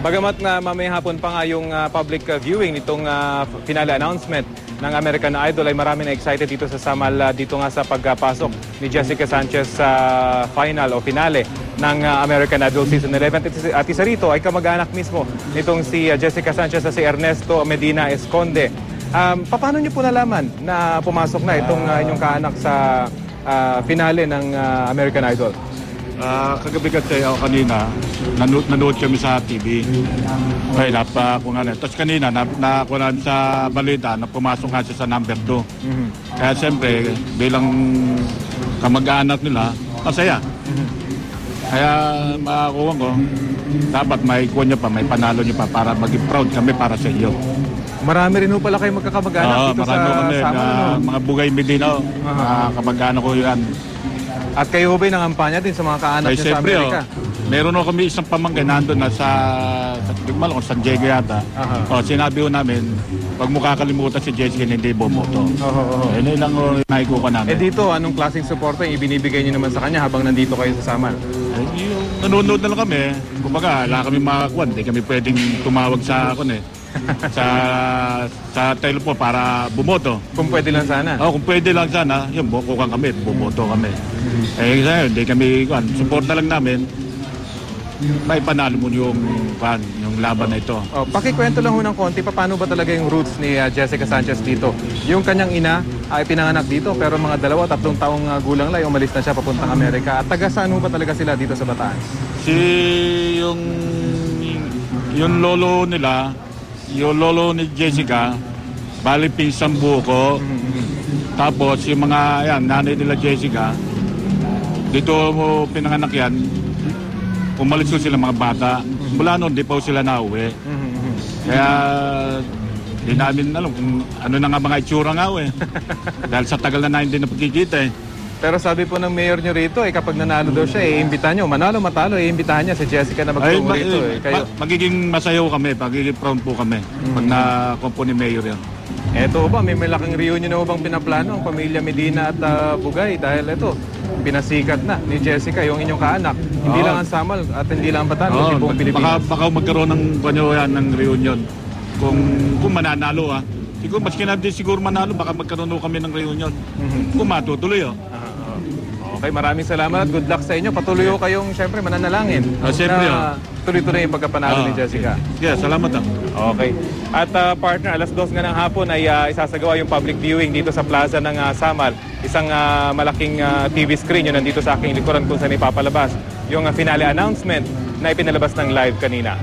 Bagamat na mamayang hapon pa nga yung public viewing nitong finale announcement ng American Idol, ay marami na excited dito sa Samal dito nga sa pagpasok ni Jessica Sanchez sa final o finale ng American Idol Season 11. At isa rito ay kamag-anak mismo nitong si Jessica Sanchez at si Ernesto Medina Esconde. Paano niyo po nalaman na pumasok na itong inyong kaanak sa finale ng American Idol? Kagabi kasi ako kanina, nanood kami sa TV. Ay, tapos kanina, nakuha namin sa balita na pumasok nga siya sa number 2. Kaya siyempre, bilang kamag-anak nila, masaya. Kaya makakuha ko, dapat may kuha niya pa, may panalo niya pa para maging proud kami para sa iyo. Marami rin po pala kayo magkakamag-anak dito sa kami, Samal. mga Bugay Medina, kamag-anak ko yan. At kayo ba'y nangampanya din sa mga kaanak niya sa Amerika? Meron ako kami isang pamangkin nandun na sa San Diego yata. Sinabi ko namin, pag mo kakalimutan si Jessica, hindi boboto. Yun lang naikuha namin. Dito, anong klaseng suporta yung ibinibigay niyo naman sa kanya habang nandito kayo sa Samal? Nanonood na lang kami. Kumbaga, wala kami makakuha. Hindi kami pwedeng tumawag sa sa telepono para bumoto. Kung pwede lang sana. Kung pwede lang sana, yun, bukukan kami, bumoto kami. Kasi hindi kami, support na lang namin, may panalo mo yung laban na ito. Pakikwento lang ho ng konti, paano ba talaga yung roots ni Jessica Sanchez dito? Yung kanyang ina ay pinanganak dito, pero mga 2-3 taong gulang lang, umalis na siya papuntang Amerika. At taga saan ba talaga sila dito sa Bataan? Yung lolo nila, yung lolo ni Jessica, bali pinsang buko. Tapos yung mga nanay nila Jessica, dito mo pinanganak yan, umalis ko sila mga bata. Mula noon, di pa sila nauwi. Kaya di namin alam kung ano na nga mga itsura nga dahil sa tagal na hindi na pagkikita Pero sabi po ng mayor nyo rito, kapag nanalo daw siya, iimbitahan nyo. Manalo, matalo, iimbitahan niya si Jessica na magtungo rito. Magiging masayaw kami, magiging proud po kami pag nakumpo ni mayor yan. Eto ba, may malaking reunion na bang pinaplano ang pamilya Medina at Bugay? Dahil ito, pinasikat na ni Jessica, yung inyong kaanak. Hindi lang ang Samal at hindi lang ang Bataan, kundi buong Pilipinas. Baka magkaroon ng reunion. Kung mananalo siguro, maski na din siguro manalo, baka magkaroon kami ng reunion. Kung matutuloy Okay, maraming salamat at good luck sa inyo. Patuloy ko kayong, syempre, mananalangin. Siyempre. Tuloy-tuloy yung pagkapanalo ni Jessica. Salamat Okay. At partner, 2:00 nga ng hapon ay isasagawa yung public viewing dito sa plaza ng Samal. Isang malaking TV screen yun nandito sa aking likuran kung saan ipapalabas yung finale announcement na ipinalabas ng live kanina.